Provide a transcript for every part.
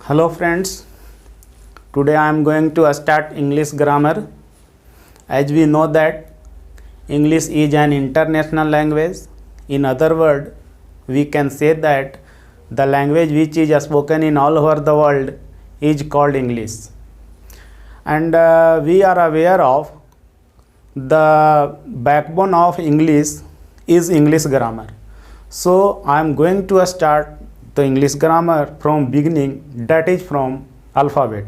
Hello friends, today I am going to start English grammar. As we know that English is an international language. In other words, we can say that the language which is spoken in all over the world is called English. And we are aware of the backbone of English is English grammar. So I am going to start the English grammar from beginning, that is from alphabet.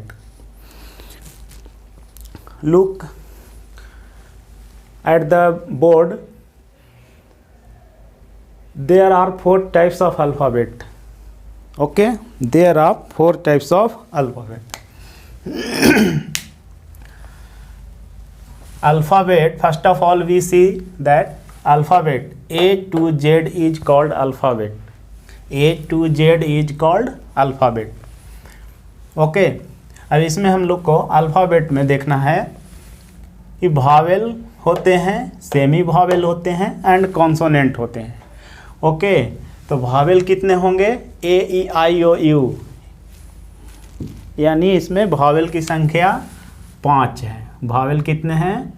Look at the board. There are 4 types of alphabet. Okay, there are 4 types of alphabet. Alphabet, first of all we see that alphabet A to Z is called alphabet. A to Z is called alphabet. Okay, अब इसमें हम लोग को alphabet में देखना है कि vowel होते हैं, सेमी भावेल होते हैं एंड कॉन्सोनेंट होते हैं. ओके, तो भावेल कितने होंगे? ए ई आई ओ यू, यानी इसमें भावेल की संख्या 5 है. भावेल कितने हैं?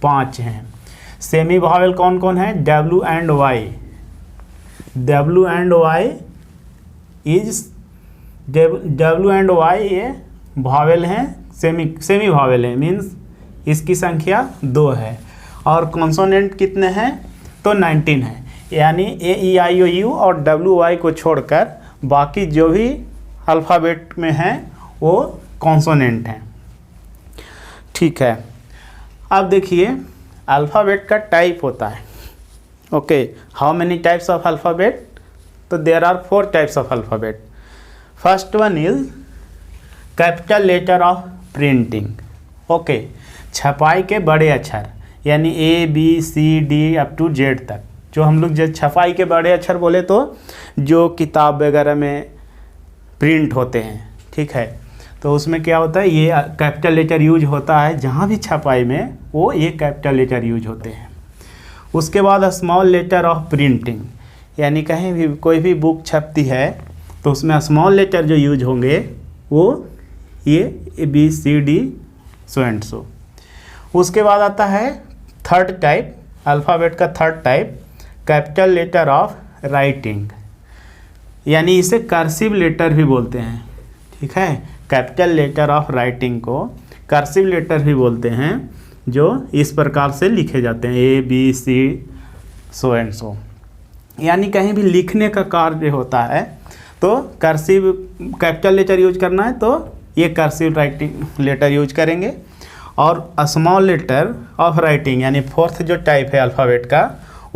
5 हैं. सेमी भावेल कौन कौन है? W and Y. W and Y is W and Y ये भावेल हैं, सेमी भावेल है, मीन्स इसकी संख्या 2 है. और कॉन्सोनेंट कितने हैं? तो 19 है. यानी ए ई आई ओ यू और डब्ल्यू वाई को छोड़कर बाकी जो भी अल्फ़ाबेट में हैं वो कॉन्सोनेंट हैं. ठीक है, अब देखिए अल्फ़ाबेट का टाइप होता है. Okay, how many types of alphabet? तो there are 4 types of alphabet. First one is capital letter of printing. Okay, छपाई के बड़े अक्षर, यानी A B C D up to Z तक. जो हम लोग जब छपाई के बड़े अक्षर बोले तो जो किताब वगैरह में प्रिंट होते हैं, ठीक है, तो उसमें क्या होता है, ये कैपिटल लेटर यूज होता है. जहाँ भी छपाई में वो ये कैपिटल लेटर यूज होते हैं. उसके बाद स्मॉल लेटर ऑफ प्रिंटिंग, यानी कहीं भी कोई भी बुक छपती है तो उसमें स्मॉल लेटर जो यूज होंगे वो ये A B C D so and so. उसके बाद आता है थर्ड टाइप, अल्फ़ाबेट का third type, capital letter of writing, यानी इसे कर्सिव लेटर भी बोलते हैं. ठीक है, कैपिटल लेटर ऑफ राइटिंग को कर्सिव लेटर भी बोलते हैं, जो इस प्रकार से लिखे जाते हैं ए बी सी सो एंड सो. यानी कहीं भी लिखने का कार्य होता है तो कर्सिव कैपिटल लेटर यूज करना है तो ये कर्सिव राइटिंग लेटर यूज करेंगे. और स्मॉल लेटर ऑफ राइटिंग, यानी फोर्थ जो टाइप है अल्फ़ाबेट का,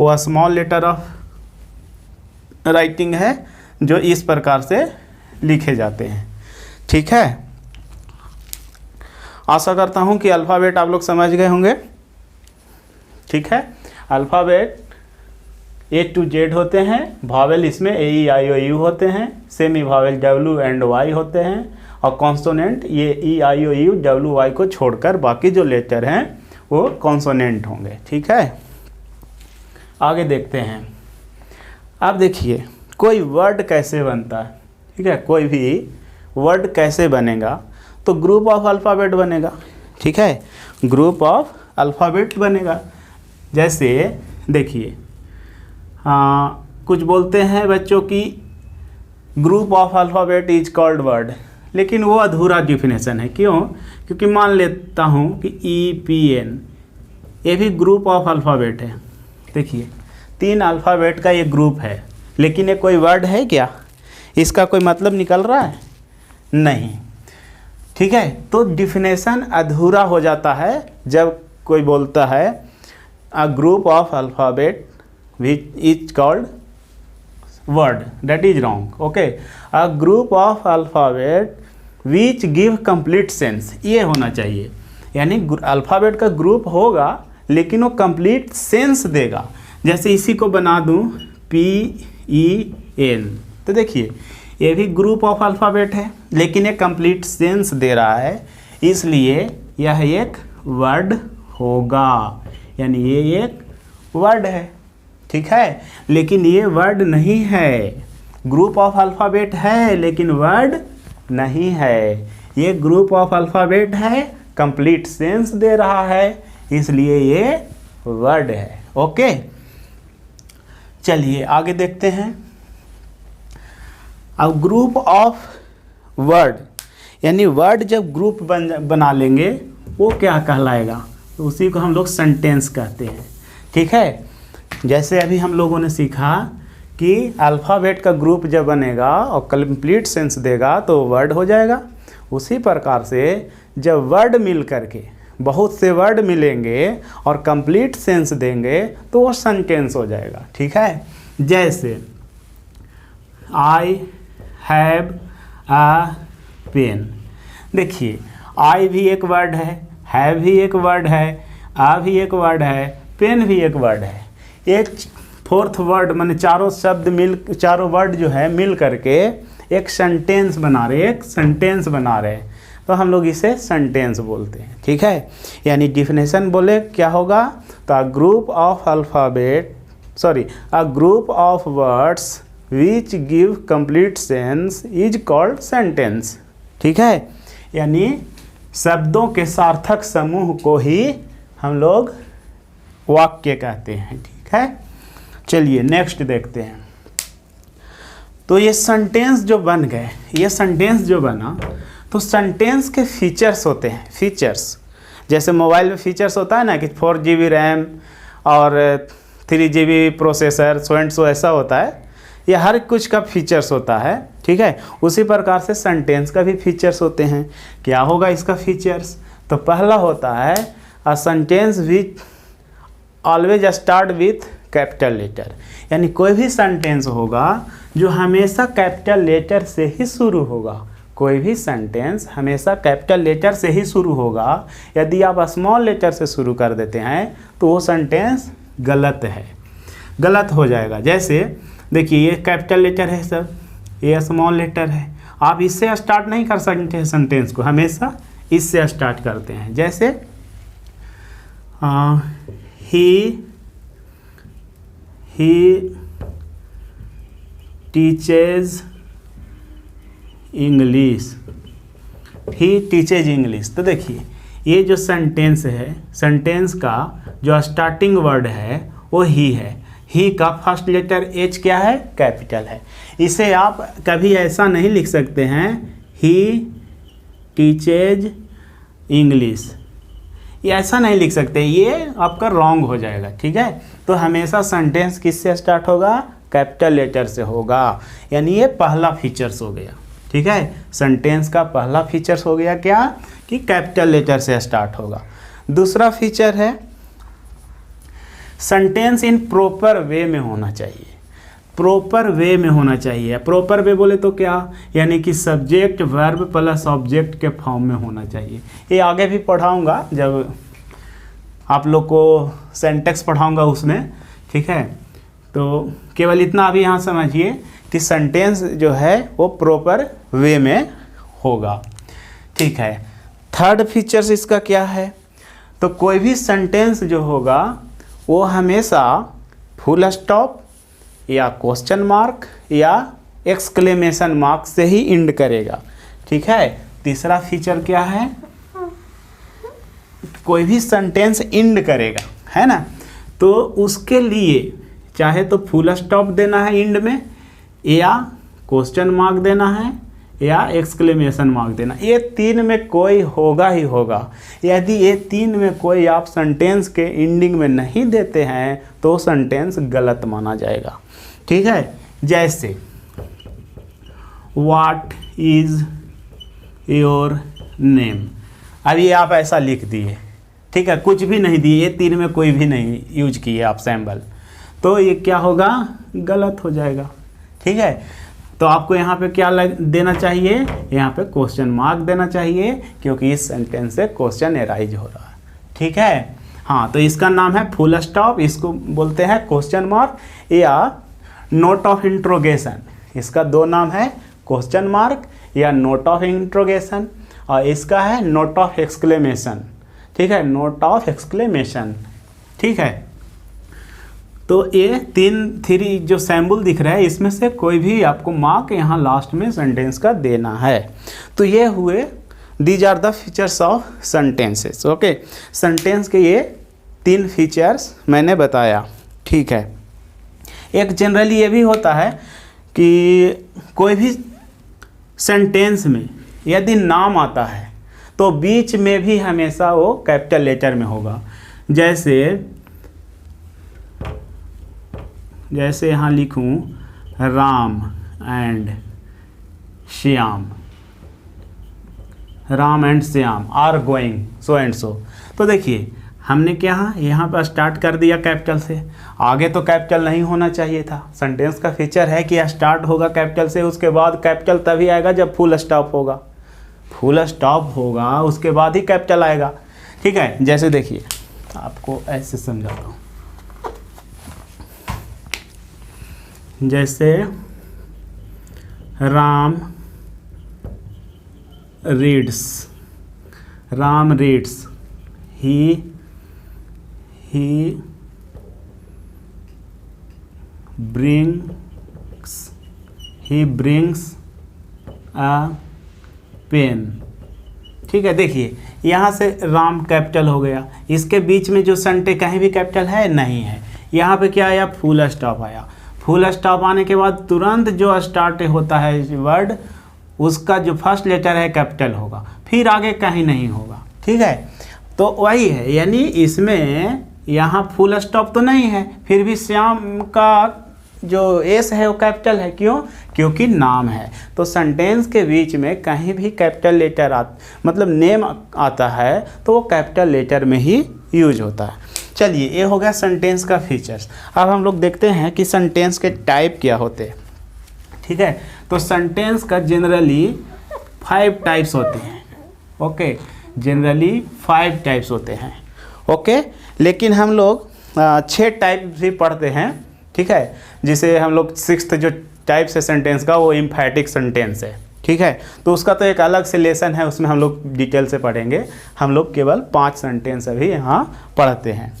वो स्मॉल लेटर ऑफ राइटिंग है, जो इस प्रकार से लिखे जाते हैं. ठीक है, आशा करता हूँ कि अल्फ़ाबेट आप लोग समझ गए होंगे. ठीक है, अल्फ़ाबेट ए टू जेड होते हैं, भावेल इसमें ए ई आई ओ यू होते हैं, semi vowel W and Y होते हैं, और कॉन्सोनेंट ये E I O U W Y को छोड़कर बाकी जो लेटर हैं वो कॉन्सोनेंट होंगे. ठीक है, आगे देखते हैं. अब देखिए कोई वर्ड कैसे बनता है. ठीक है, कोई भी वर्ड कैसे बनेगा, तो ग्रुप ऑफ अल्फ़ाबेट बनेगा. ठीक है, ग्रुप ऑफ अल्फ़ाबेट बनेगा. जैसे देखिए कुछ बोलते हैं बच्चों की group of alphabet is called word, लेकिन वो अधूरा डिफिनेशन है. क्यों? क्योंकि मान लेता हूँ कि ई पी एन ये भी ग्रुप ऑफ अल्फ़ाबेट है. देखिए 3 अल्फ़ाबेट का ये ग्रुप है, लेकिन ये कोई वर्ड है क्या? इसका कोई मतलब निकल रहा है? नहीं. ठीक है, तो डिफिनेशन अधूरा हो जाता है जब कोई बोलता है a group of alphabet which is called word. That is wrong. Okay, a group of alphabet which give complete sense, ये होना चाहिए. यानी अल्फ़ाबेट का ग्रुप होगा लेकिन वो कंप्लीट सेंस देगा. जैसे इसी को बना दूं पी ई एन, तो देखिए ये भी ग्रुप ऑफ अल्फ़ाबेट है लेकिन ये कंप्लीट सेंस दे रहा है, इसलिए यह एक वर्ड होगा. यानी ये एक वर्ड है. ठीक है, लेकिन ये वर्ड नहीं है. ग्रुप ऑफ अल्फ़ाबेट है लेकिन वर्ड नहीं है, ये ग्रुप ऑफ अल्फ़ाबेट है, कंप्लीट सेंस दे रहा है, इसलिए ये वर्ड है। ओके, चलिए आगे देखते हैं। अब ग्रुप ऑफ वर्ड, यानी वर्ड जब ग्रुप बना लेंगे वो क्या कहलाएगा, तो उसी को हम लोग सेंटेंस कहते हैं। ठीक है, जैसे अभी हम लोगों ने सीखा कि अल्फ़ाबेट का ग्रुप जब बनेगा और कंप्लीट सेंस देगा तो वर्ड हो जाएगा, उसी प्रकार से जब वर्ड मिल करके बहुत से वर्ड मिलेंगे और कंप्लीट सेंस देंगे तो वो सेंटेंस हो जाएगा। ठीक है, जैसे आई हैव अ पेन, देखिए आई भी एक वर्ड है भी एक वर्ड है, आ भी एक वर्ड है, पेन भी एक वर्ड है। एक फोर्थ वर्ड माने चारों वर्ड जो है मिल करके एक सेंटेंस बना रहे, तो हम लोग इसे सेंटेंस बोलते हैं। ठीक है, यानी डिफिनेशन बोले क्या होगा, तो a group of words which give complete sense is called sentence. ठीक है, यानी शब्दों के सार्थक समूह को ही हम लोग वाक्य कहते हैं। ठीक है, चलिए नेक्स्ट देखते हैं। तो ये सेंटेंस जो बन गए, ये सेंटेंस जो बना, तो सेंटेंस के फीचर्स होते हैं। फीचर्स जैसे मोबाइल में फीचर्स होता है ना कि 4 GB रैम और 3 GB प्रोसेसर, सो एंड सो ऐसा होता है, ये हर कुछ का फीचर्स होता है। ठीक है, उसी प्रकार से सेंटेंस का भी फीचर्स होते हैं। क्या होगा इसका फीचर्स, तो पहला होता है a sentence which always start with capital letter, यानी कोई भी सेंटेंस होगा जो हमेशा कैपिटल लेटर से ही शुरू होगा। कोई भी सेंटेंस हमेशा कैपिटल लेटर से ही शुरू होगा। यदि आप स्मॉल लेटर से शुरू कर देते हैं तो वो सेंटेंस गलत हो जाएगा। जैसे देखिए ये कैपिटल लेटर है सब, ये स्मॉल लेटर है, आप इससे स्टार्ट नहीं कर सकते हैं सेंटेंस को, हमेशा इससे स्टार्ट करते हैं। जैसे ही टीचेज इंग्लिश, तो देखिए ये जो सेंटेंस है, सेंटेंस का जो स्टार्टिंग वर्ड है वो ही है। ही का फर्स्ट लेटर एच क्या है, कैपिटल है। इसे आप कभी ऐसा नहीं लिख सकते हैं ही टीचेज इंग्लिश, ये ऐसा नहीं लिख सकते, ये आपका रॉन्ग हो जाएगा। ठीक है, तो हमेशा सेंटेंस किससे स्टार्ट होगा, कैपिटल लेटर से होगा, यानी ये पहला फीचर्स हो गया। ठीक है, सेंटेंस का पहला फीचर्स हो गया क्या, कि कैपिटल लेटर से स्टार्ट होगा। दूसरा फीचर है सेंटेंस इन प्रॉपर वे में होना चाहिए। प्रॉपर वे में होना चाहिए, प्रॉपर वे बोले तो क्या, यानी कि सब्जेक्ट वर्ब प्लस ऑब्जेक्ट के फॉर्म में होना चाहिए। ये आगे भी पढ़ाऊंगा जब आप लोग को सेंटेक्स पढ़ाऊंगा उसमें। ठीक है, तो केवल इतना अभी यहाँ समझिए कि सेंटेंस जो है वो प्रॉपर वे में होगा। ठीक है, थर्ड फीचर्स इसका क्या है, तो कोई भी सेंटेंस जो होगा वो हमेशा फुल स्टॉप या क्वेश्चन मार्क या एक्सक्लेमेशन मार्क से ही इंड करेगा। ठीक है, तीसरा फीचर क्या है, कोई भी सेंटेंस इंड करेगा, है ना, तो उसके लिए चाहे तो फुल स्टॉप देना है इंड में, या क्वेश्चन मार्क देना है, या एक्सक्लेमेशन मार्क देना। ये तीन में कोई होगा ही होगा। यदि ये तीन में कोई आप सेंटेंस के एंडिंग में नहीं देते हैं तो सेंटेंस गलत माना जाएगा। ठीक है, जैसे व्हाट इज योर नेम, अब ये आप ऐसा लिख दिए, ठीक है, कुछ भी नहीं दिए, ये तीन में कोई भी नहीं यूज किए आप सैम्बल, तो ये क्या होगा, गलत हो जाएगा। ठीक है, तो आपको यहाँ पे क्या देना चाहिए, यहाँ पे क्वेश्चन मार्क देना चाहिए, क्योंकि इस सेंटेंस से क्वेश्चन एराइज हो रहा है। ठीक है, हाँ, तो इसका नाम है फुल स्टॉप, इसको बोलते हैं क्वेश्चन मार्क या नोट ऑफ इंट्रोगेशन। इसका दो नाम है, क्वेश्चन मार्क या नोट ऑफ इंट्रोगेशन, और इसका है नोट ऑफ एक्सक्लेमेशन। ठीक है, नोट ऑफ एक्सक्लेमेशन। ठीक है, तो ये थ्री जो सैम्बल दिख रहा है इसमें से कोई भी आपको मार्क यहाँ लास्ट में सेंटेंस का देना है। तो ये हुए these are the features of sentences. Okay, sentence के ये 3 फीचर्स मैंने बताया। ठीक है, एक जनरली ये भी होता है कि कोई भी सेंटेंस में यदि नाम आता है तो बीच में भी हमेशा वो कैपिटल लेटर में होगा। जैसे यहाँ लिखूँ Ram and Shyam, Ram and Shyam are going so and so. तो देखिए हमने क्या यहाँ पर स्टार्ट कर दिया कैपिटल से, आगे तो कैपिटल नहीं होना चाहिए था। सेंटेंस का फीचर है कि स्टार्ट होगा कैपिटल से, उसके बाद कैपिटल तभी आएगा जब फुल स्टॉप होगा। फुल स्टॉप होगा उसके बाद ही कैपिटल आएगा। ठीक है, जैसे देखिए आपको ऐसे समझाता हूँ। जैसे Ram reads, he brings a pen। ठीक है, देखिए यहाँ से राम कैपिटल हो गया, इसके बीच में जो संटे कहीं भी कैपिटल है नहीं है। यहाँ पे क्या आया, फुल स्टॉप आया। फुल स्टॉप आने के बाद तुरंत जो स्टार्ट होता है वर्ड, उसका जो फर्स्ट लेटर है कैपिटल होगा, फिर आगे कहीं नहीं होगा। ठीक है, तो वही है, यानी इसमें यहाँ फुल स्टॉप तो नहीं है, फिर भी श्याम का जो एस है वो कैपिटल है। क्यों? क्योंकि नाम है। तो सेंटेंस के बीच में कहीं भी कैपिटल लेटर मतलब नेम आता है तो वो कैपिटल लेटर में ही यूज होता है। चलिए, ये हो गया सेंटेंस का फीचर्स। अब हम लोग देखते हैं कि सेंटेंस के टाइप क्या होते हैं। ठीक है, तो सेंटेंस का जनरली 5 टाइप्स होते हैं। ओके, जनरली 5 टाइप्स होते हैं। ओके, लेकिन हम लोग 6 टाइप भी पढ़ते हैं। ठीक है, जिसे हम लोग 6th जो टाइप है सेंटेंस का वो एम्फैटिक सेंटेंस है। ठीक है, तो उसका तो एक अलग से लेसन है, उसमें हम लोग डिटेल से पढ़ेंगे। हम लोग केवल 5 सेंटेंस अभी यहाँ पढ़ते हैं।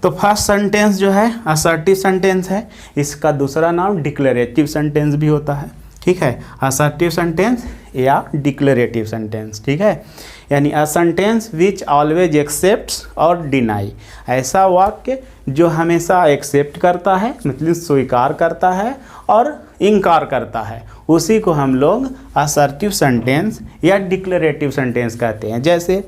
तो फर्स्ट सेंटेंस जो है असर्टिव सेंटेंस है, इसका दूसरा नाम डिक्लेरेटिव सेंटेंस भी होता है। ठीक है, असर्टिव सेंटेंस या डिक्लेरेटिव सेंटेंस। ठीक है, यानी अ सेंटेंस विच ऑलवेज एक्सेप्ट्स और डिनाई, ऐसा वाक्य जो हमेशा एक्सेप्ट करता है मतलब स्वीकार करता है और इनकार करता है, उसी को हम लोग असर्टिव सेंटेंस या डिक्लेरेटिव सेंटेंस कहते हैं। जैसे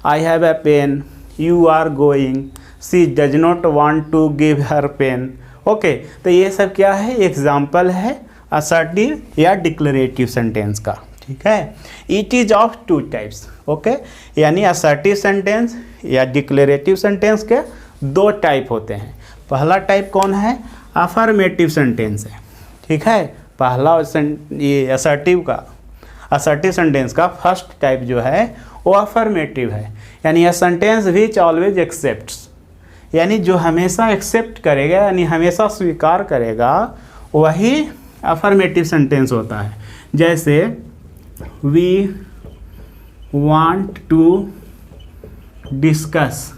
I have a pen, you are going, she does not want to give her pen. Okay, तो ये सब क्या है, एग्जाम्पल है असर्टिव या डिक्लेरेटिव सेंटेंस का। ठीक है, it is of 2 types. Okay, यानी असर्टिव सेंटेंस या डिक्लेरेटिव सेंटेंस के 2 टाइप होते हैं। पहला टाइप कौन है, अफर्मेटिव सेंटेंस है। ठीक है, पहला ये असर्टिव सेंटेंस का फर्स्ट टाइप जो है वो अफर्मेटिव है, यानी अ सेंटेंस विच ऑलवेज एक्सेप्ट्स, यानी जो हमेशा एक्सेप्ट करेगा यानी हमेशा स्वीकार करेगा, वही अफर्मेटिव सेंटेंस होता है। जैसे वी वांट टू डिस्कस।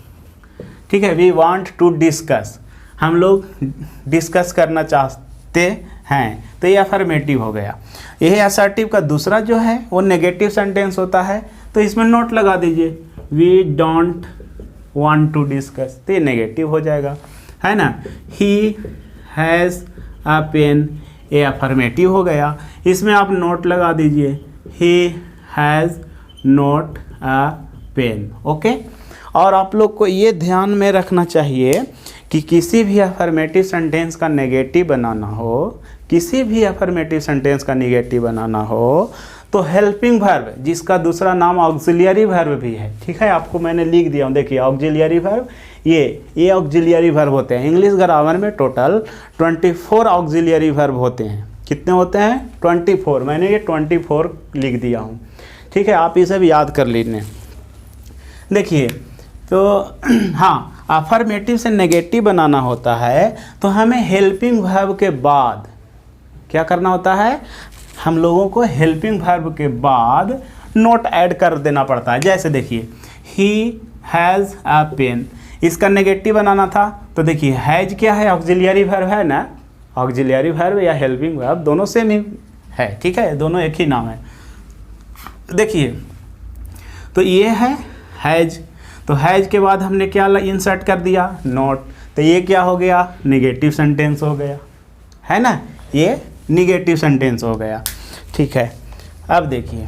ठीक है, वी वांट टू डिस्कस, हम लोग डिस्कस करना चाहते हैं, तो ये अफर्मेटिव हो गया। यही असर्टिव का दूसरा जो है वो नेगेटिव सेंटेंस होता है, तो इसमें नोट लगा दीजिए, we don't want to discuss, तो ये नेगेटिव हो जाएगा, है ना। ही हैज़ अ पेन, ये अफर्मेटिव हो गया, इसमें आप नोट लगा दीजिए, he has not a pen. Okay, और आप लोग को ये ध्यान में रखना चाहिए कि किसी भी अफर्मेटिव सेंटेंस का नेगेटिव बनाना हो, किसी भी अफर्मेटिव सेंटेंस का नेगेटिव बनाना हो, तो हेल्पिंग वर्ब जिसका दूसरा नाम ऑक्सिलियरी वर्ब भी है। ठीक है, आपको मैंने लिख दिया हूँ, देखिए ऑक्सिलियरी वर्ब, ये ऑक्सिलियरी वर्ब होते हैं। इंग्लिश ग्रामर में टोटल 24 ऑक्सिलियरी वर्ब होते हैं। कितने होते हैं? 24। मैंने ये 24 लिख दिया हूँ। ठीक है, आप इसे भी याद कर लीजिए। देखिए, तो हाँ, अफर्मेटिव से नेगेटिव बनाना होता है तो हमें हेल्पिंग वर्ब के बाद क्या करना होता है, हम लोगों को हेल्पिंग वर्ब के बाद नोट ऐड कर देना पड़ता है। जैसे देखिए, ही हैज़ अ पेन, इसका नेगेटिव बनाना था, तो देखिए हैज क्या है, ऑक्सिलियरी वर्ब है ना, ऑक्सिलियरी वर्ब या हेल्पिंग वर्ब दोनों सेम ही है, ठीक है, दोनों एक ही नाम है। देखिए तो ये है हैज, तो हैज के बाद हमने क्या इंसर्ट कर दिया, नॉट, तो ये क्या हो गया, नेगेटिव सेंटेंस हो गया, है ना, ये नेगेटिव सेंटेंस हो गया, ठीक है। अब देखिए,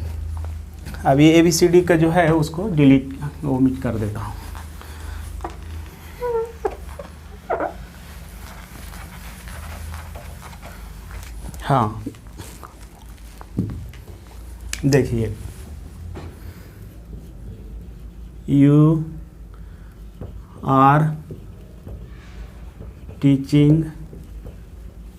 अब ये ABCD का जो है उसको डिलीट ओमिट कर देता हूँ। हाँ देखिए, यू आर टीचिंग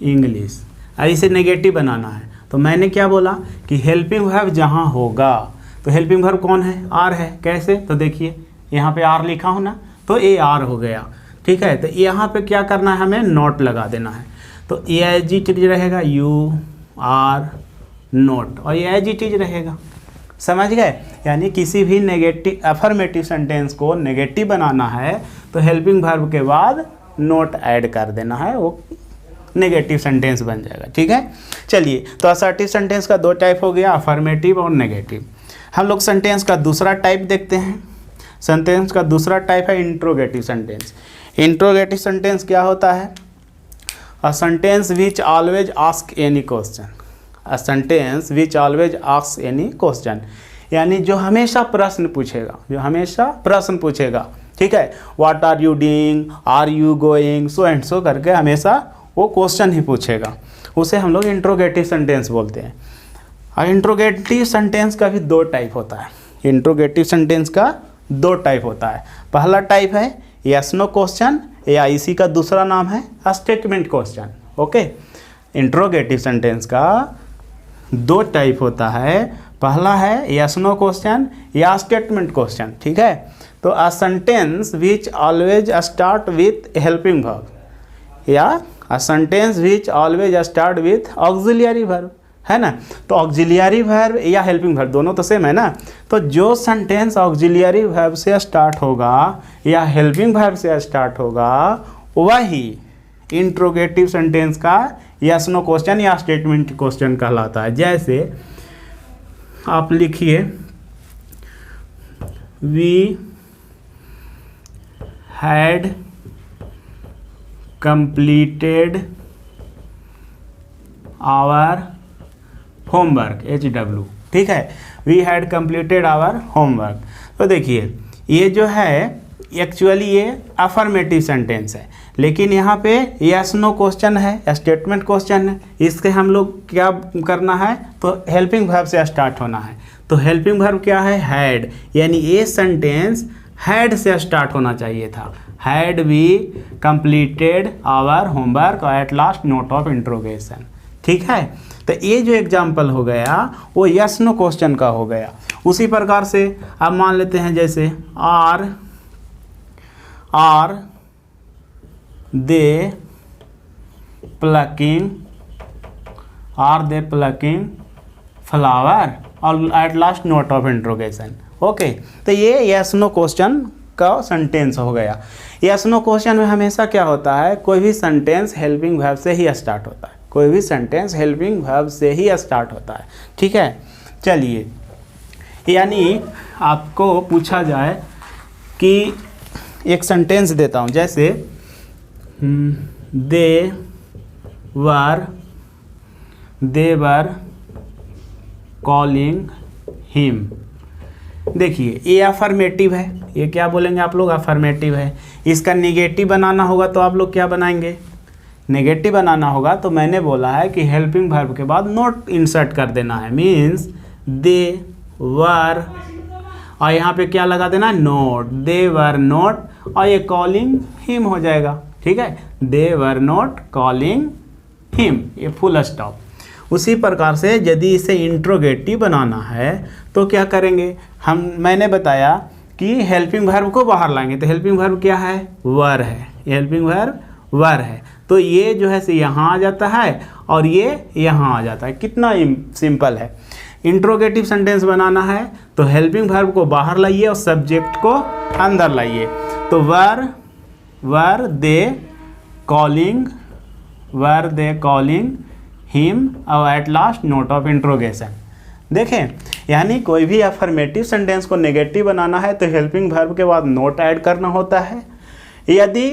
इंग्लिश, अब इसे नेगेटिव बनाना है, तो मैंने क्या बोला कि हेल्पिंग वर्ब जहाँ होगा, तो हेल्पिंग वर्ब कौन है, आर है, कैसे, तो देखिए यहाँ पे आर लिखा हो ना, तो ए आर हो गया, ठीक है। तो यहाँ पे क्या करना है, हमें नोट लगा देना है, तो ये एज इट इज रहेगा, यू आर नोट, और ये एज इट इज रहेगा, समझ गए। यानी किसी भी नेगेटिव अफर्मेटिव सेंटेंस को नेगेटिव बनाना है तो हेल्पिंग वर्ब के बाद नोट ऐड कर देना है, वो नेगेटिव सेंटेंस बन जाएगा, ठीक है। चलिए, तो असर्टिव सेंटेंस का दो टाइप हो गया, अफर्मेटिव और नेगेटिव। हम लोग सेंटेंस का दूसरा टाइप देखते हैं। सेंटेंस का दूसरा टाइप है इंट्रोगेटिव सेंटेंस। इंट्रोगेटिव सेंटेंस क्या होता है, a sentence which always ask any question, a sentence which always ask any question, यानी जो हमेशा प्रश्न पूछेगा, जो हमेशा प्रश्न पूछेगा, ठीक है। What are you doing, are you going, so and so करके हमेशा वो क्वेश्चन ही पूछेगा, उसे हम लोग इंट्रोगेटिव सेंटेंस बोलते हैं। और इंट्रोगेटिव सेंटेंस का भी दो टाइप होता है। इंट्रोगेटिव सेंटेंस का दो टाइप होता है। पहला टाइप है यस नो क्वेश्चन, या इसी का दूसरा नाम है statement question, okay. Interrogative sentence का दो टाइप होता है, पहला है यस नो क्वेश्चन या स्टेटमेंट क्वेश्चन, ठीक है। तो a sentence which always start with helping verb, या a sentence which always start with auxiliary verb, है ना। तो ऑक्सिलियरी वर्ब या हेल्पिंग वर्ब दोनों तो सेम है ना। तो जो सेंटेंस ऑक्सिलियरी वर्ब से स्टार्ट होगा या हेल्पिंग वर्ब से स्टार्ट होगा वही इंट्रोगेटिव सेंटेंस का यस नो क्वेश्चन या स्टेटमेंट क्वेश्चन कहलाता है। जैसे आप लिखिए, we had completed our homework, HW, ठीक है। We had completed our homework. तो देखिए ये जो है एक्चुअली ये अफर्मेटिव सेंटेंस है, लेकिन यहाँ पे यस नो क्वेश्चन है, स्टेटमेंट क्वेश्चन है। इसके हम लोग क्या करना है, तो हेल्पिंग वर्ब से स्टार्ट होना है। तो हेल्पिंग वर्ब क्या है, हैड, यानी ये सेंटेंस हैड से स्टार्ट होना चाहिए था। Had we completed our homework at last note of interrogation, ठीक है। तो ये जो एग्जाम्पल हो गया वो यस नो क्वेश्चन का हो गया। उसी प्रकार से अब मान लेते हैं, जैसे आर दे प्लकिंग फ्लावर और eight last note of interrogation, okay. तो ये यस नो क्वेश्चन का सेंटेंस हो गया। यस नो क्वेश्चन में हमेशा क्या होता है, कोई भी सेंटेंस हेल्पिंग वर्ब से ही स्टार्ट होता है, कोई भी सेंटेंस हेल्पिंग वर्ब से ही स्टार्ट होता है, ठीक है। चलिए, यानी आपको पूछा जाए कि एक सेंटेंस देता हूँ, जैसे दे वर कॉलिंग हिम। देखिए ये अफर्मेटिव है, ये क्या बोलेंगे आप लोग, अफर्मेटिव है। इसका नेगेटिव बनाना होगा तो आप लोग क्या बनाएंगे, नेगेटिव बनाना होगा। तो मैंने बोला है कि हेल्पिंग वर्ब के बाद नोट इंसर्ट कर देना है, मीन्स दे वर, और यहाँ पे क्या लगा देना, नोट, दे वर नोट, और ये कॉलिंग हिम हो जाएगा, ठीक है। दे वर नोट कॉलिंग हिम, ये फुल स्टॉप। उसी प्रकार से यदि इसे इंट्रोगेटिव बनाना है तो क्या करेंगे, मैंने बताया कि हेल्पिंग वर्ब को बाहर लाएंगे। तो हेल्पिंग वर्ब क्या है, वर है, हेल्पिंग वर्ब वर है। तो ये जो है से यहाँ आ जाता है और ये यहाँ आ जाता है। कितना सिंपल है। इंट्रोगेटिव सेंटेंस बनाना है तो हेल्पिंग वर्ब को बाहर लाइए और सब्जेक्ट को अंदर लाइए। तो वर वर दे कॉलिंग हिम और eight last note of interrogation. देखें, यानी कोई भी अफर्मेटिव सेंटेंस को नेगेटिव बनाना है तो हेल्पिंग वर्ब के बाद नोट ऐड करना होता है। यदि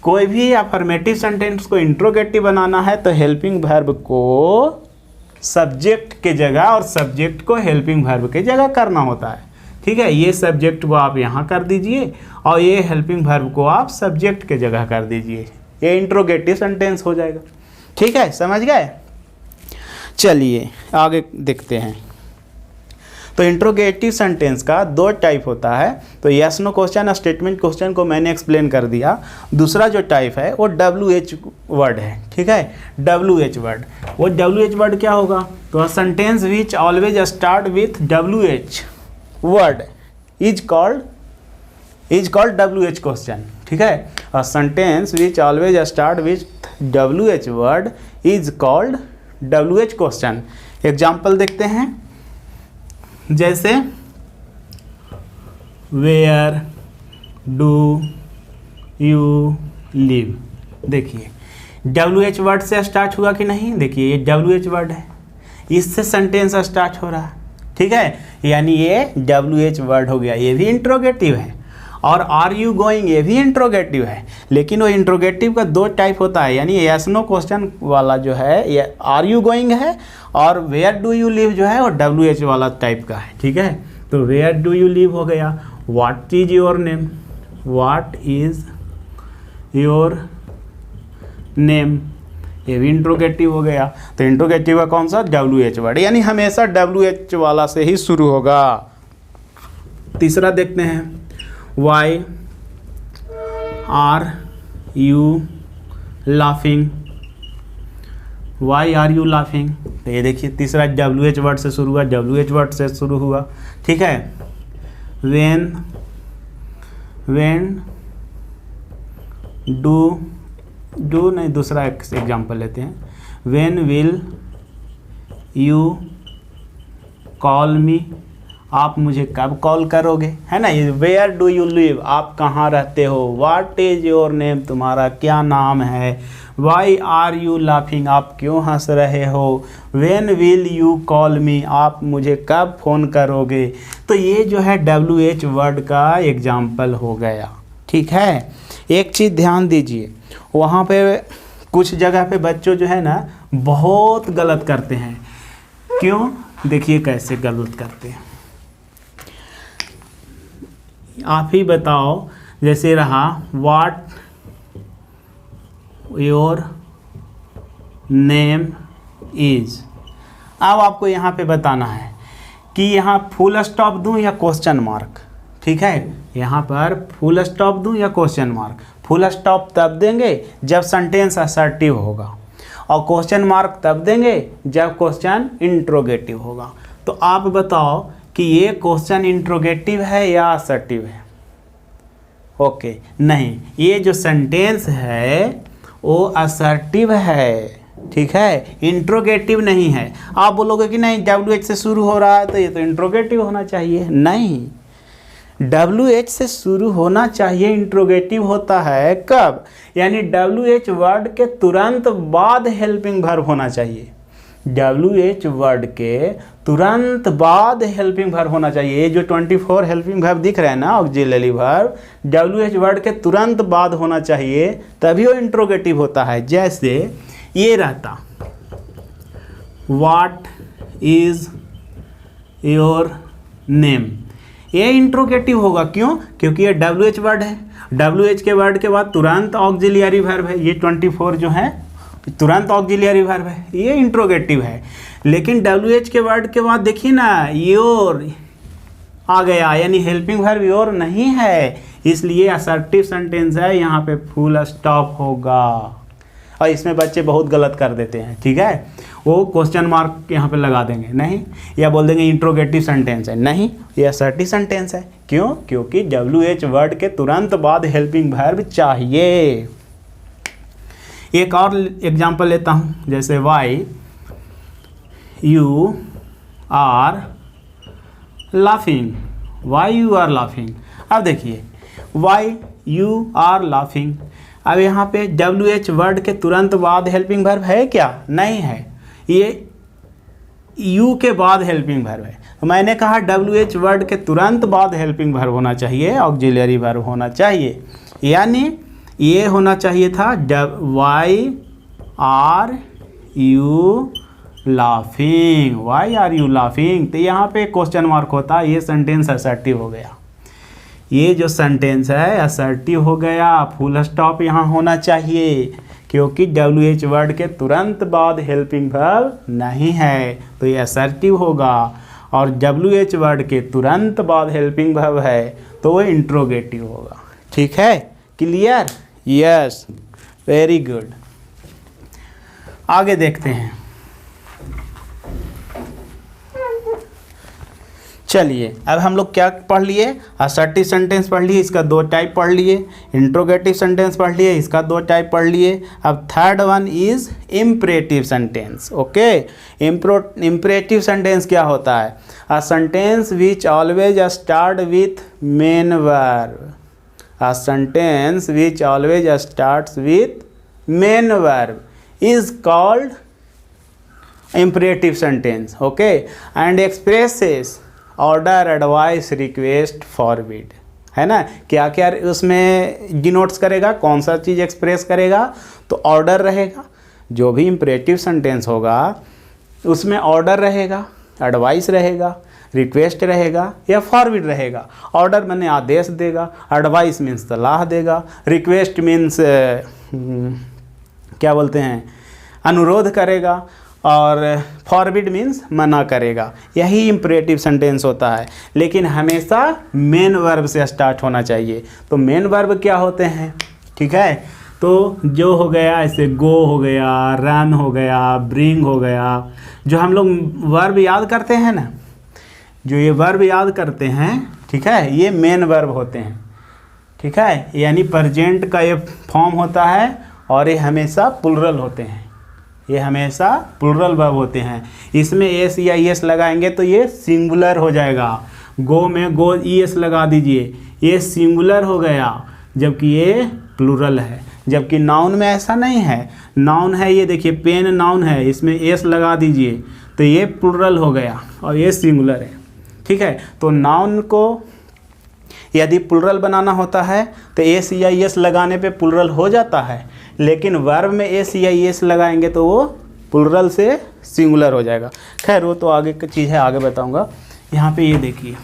कोई भी अफर्मेटिव सेंटेंस को इंट्रोगेटिव बनाना है तो हेल्पिंग वर्ब को सब्जेक्ट के जगह और सब्जेक्ट को हेल्पिंग वर्ब के जगह करना होता है। ठीक है, ये सब्जेक्ट को आप यहाँ कर दीजिए और ये हेल्पिंग वर्ब को आप सब्जेक्ट के जगह कर दीजिए, ये इंट्रोगेटिव सेंटेंस हो जाएगा। ठीक है, समझ गए? चलिए आगे देखते हैं। तो इंट्रोगेटिव सेंटेंस का दो टाइप होता है। तो यस नो क्वेश्चन और स्टेटमेंट क्वेश्चन को मैंने एक्सप्लेन कर दिया। दूसरा जो टाइप है वो WH वर्ड है। ठीक है, WH वर्ड, वो WH वर्ड क्या होगा? तो sentence which always start with WH word is called WH question. ठीक है, a sentence which always start with WH word is called WH question. Example देखते हैं, जैसे वेयर डू यू लिव। देखिए WH वर्ड से स्टार्ट हुआ कि नहीं? देखिए ये WH वर्ड है, इससे सेंटेंस स्टार्ट हो रहा है। ठीक है, यानी ये WH वर्ड हो गया, ये भी इंट्रोगेटिव है। और आर यू गोइंग, ये भी इंट्रोगेटिव है। लेकिन वो इंट्रोगेटिव का दो टाइप होता है, यानी यस नो क्वेश्चन वाला जो है ये आर यू गोइंग है, और वेयर डू यू लिव जो है वो WH वाला टाइप का है। ठीक है, तो वेयर डू यू लिव हो गया। What is your name, what is your name, ये भी इंट्रोगेटिव हो गया। तो इंट्रोगेटिव का कौन सा? WH वर्ड, यानी हमेशा WH वाला से ही शुरू होगा। तीसरा देखते हैं, why are you laughing, why are you laughing. तो ये देखिए तीसरा WH वर्ड से शुरू हुआ, WH वर्ड से शुरू हुआ। ठीक है, वेन डू नहीं, दूसरा एग्जाम्पल लेते हैं, वेन विल यू कॉल मी, आप मुझे कब कॉल करोगे, है ना। ये वेयर डू यू लिव, आप कहाँ रहते हो। व्हाट इज योर नेम, तुम्हारा क्या नाम है। वाई आर यू लाफिंग, आप क्यों हंस रहे हो। व्हेन विल यू कॉल मी, आप मुझे कब फ़ोन करोगे। तो ये जो है WH वर्ड का एग्जाम्पल हो गया। ठीक है, एक चीज़ ध्यान दीजिए, वहाँ पे कुछ जगह पे बच्चों जो है ना बहुत गलत करते हैं। क्यों? देखिए कैसे गलत करते हैं, आप ही बताओ। जैसे रहा व्हाट योर नेम इज। अब आपको यहाँ पे बताना है कि यहाँ फुल स्टॉप दूँ या क्वेश्चन मार्क। ठीक है, यहाँ पर फुल स्टॉप दूँ या क्वेश्चन मार्क। फुल स्टॉप तब देंगे जब सेंटेंस असर्टिव होगा, और क्वेश्चन मार्क तब देंगे जब क्वेश्चन इंट्रोगेटिव होगा। तो आप बताओ कि ये क्वेश्चन इंट्रोगेटिव है या असर्टिव है। ओके, नहीं, ये जो सेंटेंस है वो असर्टिव है। ठीक है, इंट्रोगेटिव नहीं है। आप बोलोगे कि नहीं WH से शुरू हो रहा है तो ये तो इंट्रोगेटिव होना चाहिए। नहीं, WH से शुरू होना चाहिए, इंट्रोगेटिव होता है कब? यानी WH वर्ड के तुरंत बाद हेल्पिंग वर्ब होना चाहिए। WH वर्ड के तुरंत बाद हेल्पिंग वर्ब होना चाहिए। ये जो 24 हेल्पिंग वर्ब दिख रहे हैं ना, ऑक्सिलरी वर्ब, WH वर्ड के तुरंत बाद होना चाहिए, तभी वो इंट्रोगेटिव होता है। जैसे ये रहता व्हाट इज योर नेम, ये इंट्रोगेटिव होगा। क्यों? क्योंकि ये WH वर्ड है। WH के वर्ड के बाद तुरंत ऑक्सिलरी वर्ब है। ये 24 जो है तुरंत ऑक्सिलरी वर्ब है, ये इंट्रोगेटिव है। लेकिन WH के वर्ड के बाद देखिए ना योर आ गया, यानी हेल्पिंग वर्ब योर नहीं है, इसलिए असर्टिव सेंटेंस है, यहाँ पे फुल स्टॉप होगा। और इसमें बच्चे बहुत गलत कर देते हैं। ठीक है, वो क्वेश्चन मार्क यहाँ पे लगा देंगे, नहीं, या बोल देंगे इंट्रोगेटिव सेंटेंस है। नहीं, ये असर्टिव सेंटेंस है। क्यों? क्योंकि WH वर्ड के तुरंत बाद हेल्पिंग वर्ब चाहिए। एक और एग्जांपल लेता हूँ, जैसे why you are laughing, why you are laughing. अब देखिए वाई यू आर लाफिंग, अब यहाँ पे WH वर्ड के तुरंत बाद हेल्पिंग वर्ब है क्या? नहीं है, ये यू के बाद हेल्पिंग वर्ब है। तो मैंने कहा WH वर्ड के तुरंत बाद हेल्पिंग वर्ब होना चाहिए, ऑक्सिलरी वर्ब होना चाहिए, यानी ये होना चाहिए था why are you laughing, why are you laughing. तो यहाँ पे क्वेश्चन मार्क होता, ये सेंटेंस असर्टिव हो गया। ये जो सेंटेंस है असर्टिव हो गया, फुल स्टॉप यहाँ होना चाहिए, क्योंकि WH वर्ड के तुरंत बाद हेल्पिंग वर्ब नहीं है, तो ये असर्टिव होगा। और WH वर्ड के तुरंत बाद हेल्पिंग वर्ब है तो वो इंट्रोगेटिव होगा। ठीक है, क्लियर? Yes, very good. आगे देखते हैं। चलिए, अब हम लोग क्या पढ़ लिए? असर्टिव सेंटेंस पढ़ लिए, इसका 2 टाइप पढ़ लिए। इंट्रोगेटिव सेंटेंस पढ़ लिए, इसका 2 टाइप पढ़ लिए। अब third one is imperative sentence. Okay, imperative sentence क्या होता है? A sentence which always start with main verb. A sentence which always starts with main verb is called imperative sentence. Okay, and expresses order, advice, request, forbid, है ना? क्या क्या उसमें denotes करेगा, कौन सा चीज़ एक्सप्रेस करेगा? तो ऑर्डर रहेगा, जो भी इम्परेटिव सेंटेंस होगा उसमें ऑर्डर रहेगा, एडवाइस रहेगा, रिक्वेस्ट रहेगा या फॉरवर्ड रहेगा। ऑर्डर माने आदेश देगा, एडवाइस मीन्स सलाह देगा, रिक्वेस्ट मीन्स क्या बोलते हैं, अनुरोध करेगा, और फॉरबिड मीन्स मना करेगा। यही इम्परेटिव सेंटेंस होता है, लेकिन हमेशा मेन वर्ब से स्टार्ट होना चाहिए। तो मेन वर्ब क्या होते हैं? ठीक है, तो जो हो गया ऐसे गो हो गया, रन हो गया, ब्रिंग हो गया, जो हम लोग वर्ब याद करते हैं ना, जो ये वर्ब याद करते हैं, ठीक है, ये मेन वर्ब होते हैं। ठीक है, यानी प्रेजेंट का ये फॉर्म होता है और ये हमेशा प्लुरल होते हैं, ये हमेशा प्लुरल वर्ब होते हैं। इसमें एस या एस लगाएंगे तो ये सिंगुलर हो जाएगा। गो में गो एस लगा दीजिए, ये सिंगुलर हो गया, जबकि ये प्लुरल है। जबकि नाउन में ऐसा नहीं है, नाउन है ये देखिए पेन नाउन है, इसमें एस लगा दीजिए तो ये प्लुरल हो गया और ये सिंगुलर है। ठीक है, तो नाउन को यदि प्लुरल बनाना होता है तो एस या एस लगाने पे प्लुरल हो जाता है, लेकिन वर्ब में एस या एस लगाएंगे तो वो प्लुरल से सिंगुलर हो जाएगा। खैर वो तो आगे की चीज़ है, आगे बताऊंगा। यहाँ पे ये देखिए,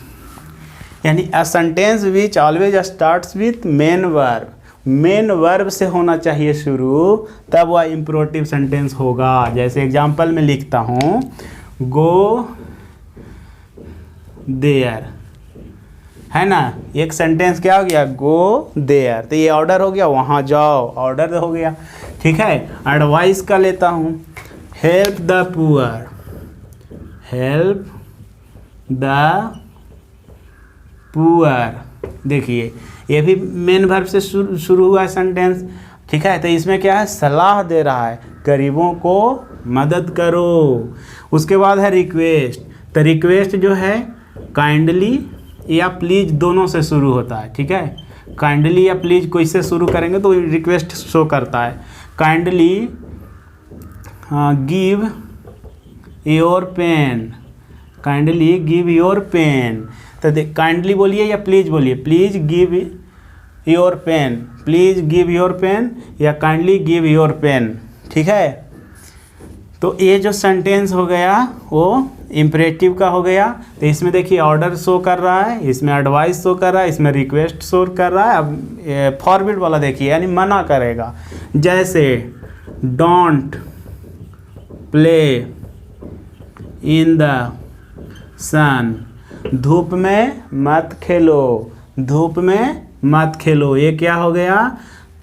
यानी अ sentence which always starts with main verb, main verb से होना चाहिए शुरू, तब वह इम्परेटिव सेंटेंस होगा। जैसे एग्जांपल में लिखता हूँ, गो देयर, है ना, एक सेंटेंस क्या हो गया, गो देयर, तो ये ऑर्डर हो गया, वहाँ जाओ, ऑर्डर हो गया। ठीक है, एडवाइस का लेता हूँ, help the poor, help the poor, देखिए ये भी मेन वर्ब से शुरू हुआ है सेंटेंस। ठीक है, तो इसमें क्या है, सलाह दे रहा है, गरीबों को मदद करो। उसके बाद है रिक्वेस्ट, तो रिक्वेस्ट जो है काइंडली या प्लीज दोनों से शुरू होता है। ठीक है, काइंडली या प्लीज कोई से शुरू करेंगे तो रिक्वेस्ट शो करता है। Kindly give your pen, kindly give your pen, तो काइंडली बोलिए या प्लीज बोलिए, please give your pen, please give your pen या काइंडली गिव योर पेन। ठीक है, तो ये जो सेंटेंस हो गया वो इम्परेटिव का हो गया। तो इसमें देखिए ऑर्डर शो कर रहा है, इसमें एडवाइस शो कर रहा है, इसमें रिक्वेस्ट शो कर रहा है। अब फॉरवर्ड वाला देखिए, यानी मना करेगा, जैसे डोंट प्ले इन द सन, धूप में मत खेलो, धूप में मत खेलो, ये क्या हो गया,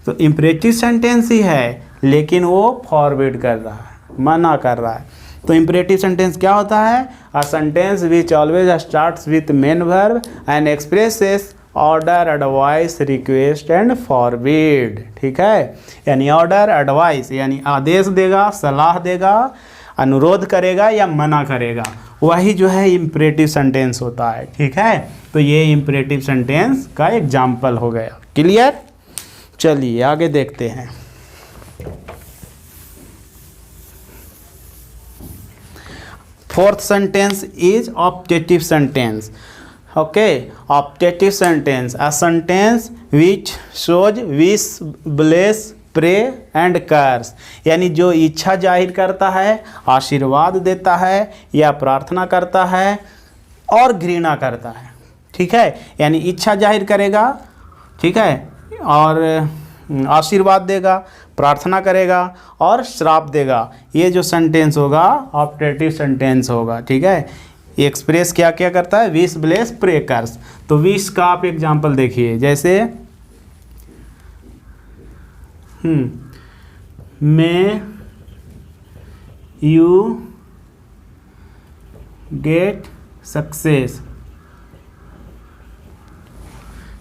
तो इम्परेटिव सेंटेंस ही है, लेकिन वो फॉरवर्ड कर रहा है, मना कर रहा है। तो इम्परेटिव सेंटेंस क्या होता है, a sentence which always starts with main verb and expresses order, advice, request and forbid. ठीक है, यानी ऑर्डर, एडवाइस यानी आदेश देगा, सलाह देगा, अनुरोध करेगा या मना करेगा, वही जो है इम्परेटिव सेंटेंस होता है। ठीक है, तो ये इम्परेटिव सेंटेंस का एग्जाम्पल हो गया। क्लियर? चलिए आगे देखते हैं। Fourth sentence is optative sentence. Okay, optative sentence, a sentence which shows wish, bless, pray and curse, यानी जो इच्छा जाहिर करता है, आशीर्वाद देता है या प्रार्थना करता है और घृणा करता है। ठीक है, यानी इच्छा जाहिर करेगा, ठीक है, और आशीर्वाद देगा, प्रार्थना करेगा और श्राप देगा। ये जो सेंटेंस होगा ऑप्टेटिव सेंटेंस होगा। ठीक है, एक्सप्रेस क्या क्या करता है, विश, ब्लेस, प्रे, कर्स। तो विश का आप एग्जांपल देखिए, जैसे मे यू गेट सक्सेस।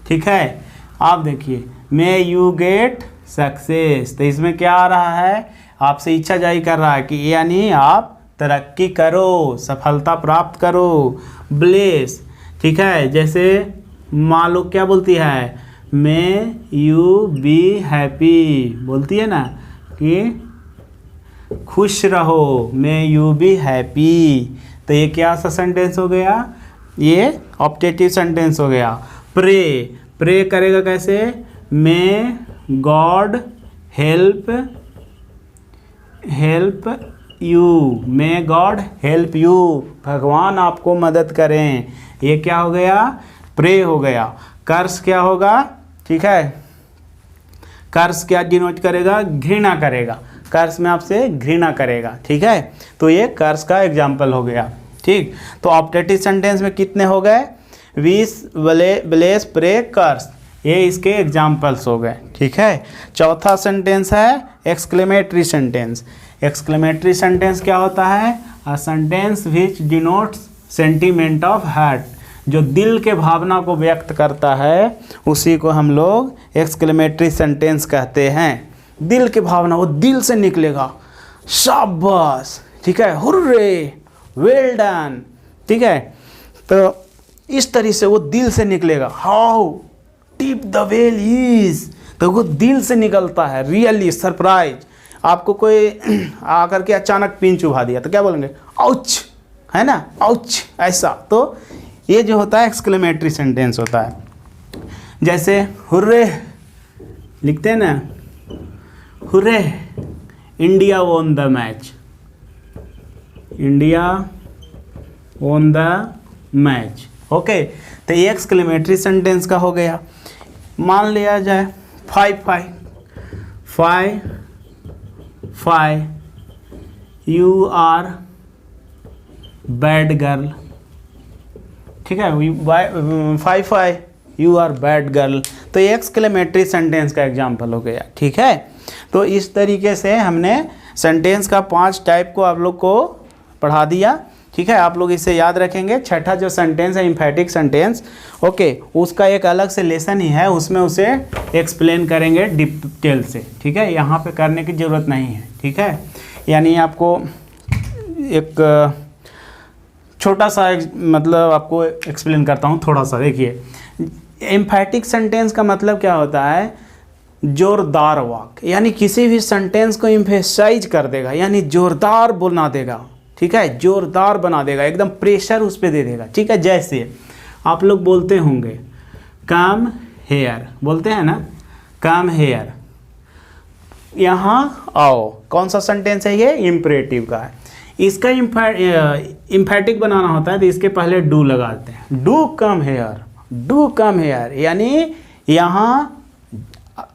ठीक है, आप देखिए मे यू गेट सक्सेस, तो इसमें क्या आ रहा है, आपसे इच्छा जाहिर कर रहा है कि यानी आप तरक्की करो, सफलता प्राप्त करो। ब्लेस, ठीक है, जैसे मान लो क्या बोलती है, मे यू बी हैप्पी, बोलती है ना कि खुश रहो, मे यू बी हैप्पी। तो ये क्या सा सेंटेंस हो गया, ये ऑप्टेटिव सेंटेंस हो गया। प्रे, प्रे करेगा कैसे, may God help you, may God help you, भगवान आपको मदद करें। ये क्या हो गया, प्रे हो गया। कर्स क्या होगा, ठीक है, कर्स क्या डिनोट करेगा, घृणा करेगा, कर्स में आपसे घृणा करेगा। ठीक है, तो ये कर्स का एग्जाम्पल हो गया। ठीक, तो ऑप्टेटिव सेंटेंस में कितने हो गए, विश, ब्लेस, प्रे, कर्स, ये इसके एग्जाम्पल्स हो गए। ठीक है, चौथा सेंटेंस है एक्सक्लेमेटरी सेंटेंस। एक्सक्लेमेटरी सेंटेंस क्या होता है, a sentence which denotes sentiment of heart, जो दिल के भावना को व्यक्त करता है उसी को हम लोग एक्सक्लेमेटरी सेंटेंस कहते हैं। दिल के भावना, वो दिल से निकलेगा, शाबाश, ठीक है, हुर्रे, वेल डन। ठीक है, तो इस तरह से वो दिल से निकलेगा। How tip the well is, तो वो दिल से निकलता है। रियली सरप्राइज, आपको कोई आकर के अचानक पिन चुभा दिया तो क्या बोलेंगे, आउच, है ना, आउच, ऐसा। तो ये जो होता है एक्सक्लेमेटरी सेंटेंस होता है। जैसे हुर्रे लिखते हैं ना, hurray India won the match, India won the match. Okay, तो ये एक्सक्लेमेटरी सेंटेंस का हो गया। मान लिया जाए 5 यू आर बैड गर्ल। ठीक है, 5 यू आर बैड गर्ल, तो ये एक्सक्लेमेटरी सेंटेंस का एग्जाम्पल हो गया। ठीक है, तो इस तरीके से हमने सेंटेंस का 5 टाइप को आप लोग को पढ़ा दिया। ठीक है, आप लोग इसे याद रखेंगे। छठा जो सेंटेंस है एम्फैटिक सेंटेंस, ओके, उसका एक अलग से लेसन ही है, उसमें उसे एक्सप्लेन करेंगे डिटेल से। ठीक है, यहाँ पे करने की ज़रूरत नहीं है। ठीक है, यानी आपको एक छोटा सा मतलब आपको एक्सप्लेन करता हूँ थोड़ा सा। देखिए, एम्फैटिक सेंटेंस का मतलब क्या होता है, जोरदार वाक्य, यानी किसी भी सेंटेंस को एम्फेसाइज कर देगा, यानी जोरदार बना देगा। ठीक है, जोरदार बना देगा, एकदम प्रेशर उस पर दे देगा। ठीक है, जैसे आप लोग बोलते होंगे कम हेयर, बोलते हैं ना, कम हेयर, यहाँ आओ। कौन सा सेंटेंस है ये, इम्परेटिव का है। इसका इम्फैटिक बनाना होता है तो इसके पहले डू लगाते हैं, do come here, do come here, यानी यहाँ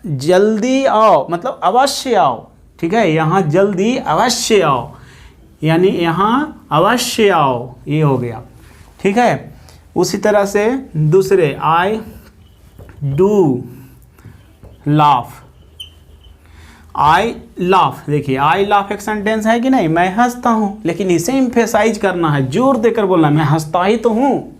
जल्दी आओ, मतलब अवश्य आओ। ठीक है, यहाँ जल्दी अवश्य आओ, यानी यहाँ अवश्य आओ, ये हो गया। ठीक है, उसी तरह से दूसरे, I do laugh, I laugh. देखिए, आई लाफ एक सेंटेंस है कि नहीं, मैं हंसता हूँ, लेकिन इसे एम्फेसाइज करना है, जोर देकर बोलना, मैं हंसता ही तो हूँ,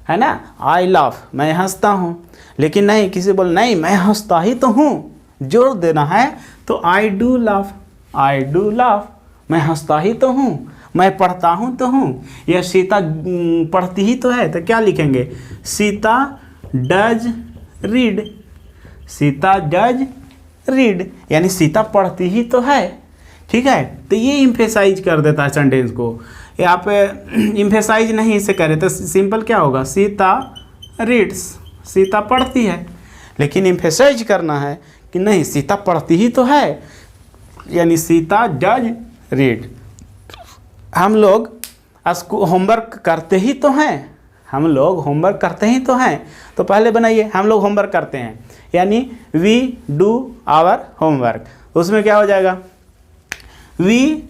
है ना, आई लाफ, मैं हंसता हूँ। लेकिन नहीं, किसी बोल नहीं मैं हंसता ही तो हूँ, जोर देना है, तो I do laugh, I do laugh, मैं हंसता ही तो हूँ, मैं पढ़ता हूँ तो हूँ। यह सीता पढ़ती ही तो है, तो क्या लिखेंगे, Sita does read, Sita does read, यानी सीता पढ़ती ही तो है। ठीक है, तो ये इम्फेसाइज कर देता है सेंटेंस को। यहाँ पे इम्फेसाइज नहीं इसे करे तो सिंपल क्या होगा, सीता रीड्स, सीता पढ़ती है। लेकिन इम्फेसाइज करना है कि नहीं, सीता पढ़ती ही तो है, यानी सीता डज रीड। हम लोग होमवर्क करते ही तो हैं, हम लोग होमवर्क करते ही तो हैं। तो पहले बनाइए, हम लोग होमवर्क करते हैं, यानी वी डू आवर होमवर्क। उसमें क्या हो जाएगा, वी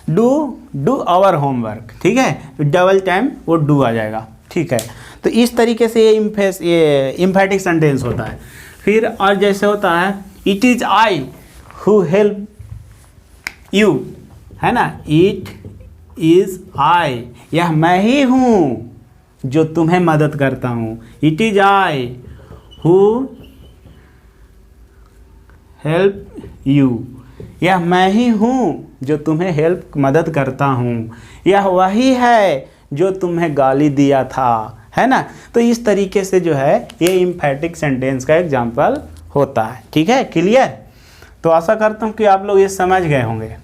डू आवर होमवर्क। ठीक है, डबल टाइम वो डू आ जाएगा। ठीक है, तो इस तरीके से ये इम्फेटिक सेंटेंस होता है। फिर और जैसे होता है, it is I who help you, है ना, इट इज़ आई, यह मैं ही हूँ जो तुम्हें मदद करता हूँ। It is I who help you, यह मैं ही हूँ जो तुम्हें हेल्प मदद करता हूँ। यह वही है जो तुम्हें गाली दिया था, है ना। तो इस तरीके से जो है ये इम्फेटिक सेंटेंस का एग्जाम्पल होता है। ठीक है, क्लियर। तो आशा करता हूँ कि आप लोग ये समझ गए होंगे।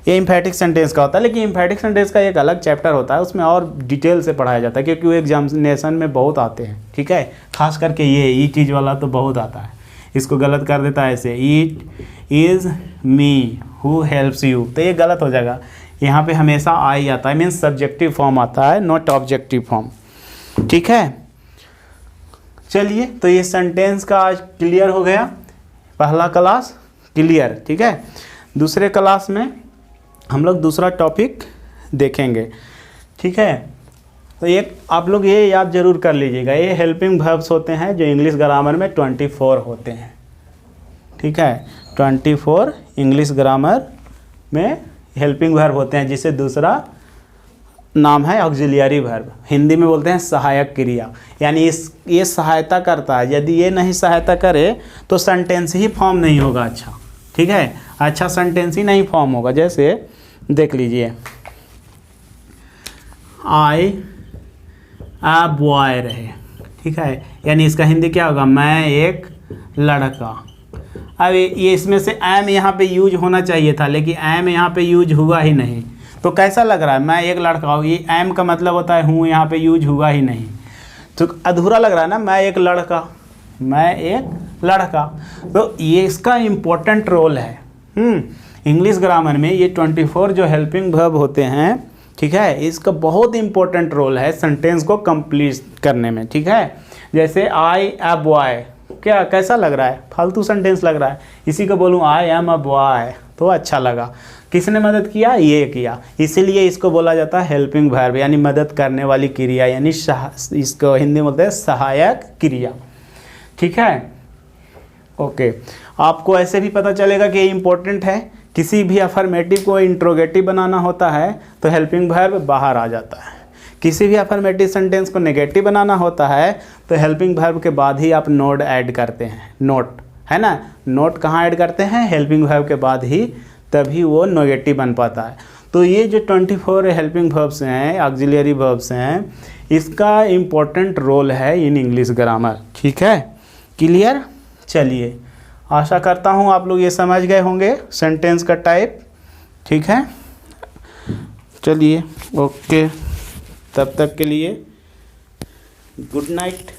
ये इम्फेटिक सेंटेंस का होता है, लेकिन इम्फेटिक सेंटेंस का एक अलग चैप्टर होता है, उसमें और डिटेल से पढ़ाया जाता है, क्योंकि वो एग्जामिनेशन में बहुत आते हैं। ठीक है, खास करके ये चीज़ वाला तो बहुत आता है। इसको गलत कर देता है ऐसे, it is me who helps you, तो ये गलत हो जाएगा। यहाँ पे हमेशा आई आता है, मीन्स सब्जेक्टिव फॉर्म आता है, नॉट ऑब्जेक्टिव फॉर्म। ठीक है, चलिए, तो ये सेंटेंस का आज क्लियर हो गया, पहला क्लास क्लियर। ठीक है, दूसरे क्लास में हम लोग दूसरा टॉपिक देखेंगे। ठीक है, तो एक आप लोग ये याद जरूर कर लीजिएगा, ये हेल्पिंग वर्ब्स होते हैं जो इंग्लिश ग्रामर में 24 होते हैं। ठीक है, 24 इंग्लिश ग्रामर में हेल्पिंग वर्ब होते हैं, जिसे दूसरा नाम है ऑक्सिलियरी वर्ब, हिंदी में बोलते हैं सहायक क्रिया। यानी ये सहायता करता है, यदि ये नहीं सहायता करे तो सेंटेंस ही फॉर्म नहीं होगा अच्छा। ठीक है, अच्छा सेंटेंस ही नहीं फॉर्म होगा। जैसे देख लीजिए, आई आ बॉय रहे। ठीक है, यानी इसका हिंदी क्या होगा, मैं एक लड़का। अब ये इसमें से एम यहाँ पे यूज होना चाहिए था, लेकिन एम यहाँ पे यूज हुआ ही नहीं, तो कैसा लग रहा है, मैं एक लड़का हूँ। ये एम का मतलब होता है हूँ, यहाँ पे यूज हुआ ही नहीं, तो अधूरा लग रहा है ना, मैं एक लड़का, मैं एक लड़का। तो ये इसका इम्पोर्टेंट रोल है इंग्लिश ग्रामर में। ये 24 जो हेल्पिंग वर्ब होते हैं, ठीक है, इसका बहुत इंपॉर्टेंट रोल है सेंटेंस को कंप्लीट करने में। ठीक है, जैसे आई ए बॉय, क्या कैसा लग रहा है, फालतू सेंटेंस लग रहा है। इसी को बोलूँ आई एम अ बॉय तो अच्छा लगा। किसने मदद किया, ये किया, इसीलिए इसको बोला जाता है हेल्पिंग वर्ब, यानी मदद करने वाली क्रिया, यानी इसको हिंदी में बोलते हैं सहायक क्रिया। ठीक है, ओके, आपको ऐसे भी पता चलेगा कि ये इम्पोर्टेंट है। किसी भी अफर्मेटिव को इंट्रोगेटिव बनाना होता है तो हेल्पिंग वर्ब बाहर आ जाता है। किसी भी अफर्मेटिव सेंटेंस को नेगेटिव बनाना होता है तो हेल्पिंग वर्ब के बाद ही आप नोट ऐड करते हैं, नोट, है ना। नोट कहाँ ऐड करते हैं, हेल्पिंग वर्ब के बाद ही, तभी वो नेगेटिव बन पाता है। तो ये जो 24 हेल्पिंग वर्ब्स हैं, ऑक्सिलियरी वर्ब्स हैं, इसका इम्पोर्टेंट रोल है इन इंग्लिश ग्रामर। ठीक है, क्लियर। चलिए, आशा करता हूँ आप लोग ये समझ गए होंगे सेंटेंस का टाइप। ठीक है, चलिए, ओके, तब तक के लिए गुड नाइट।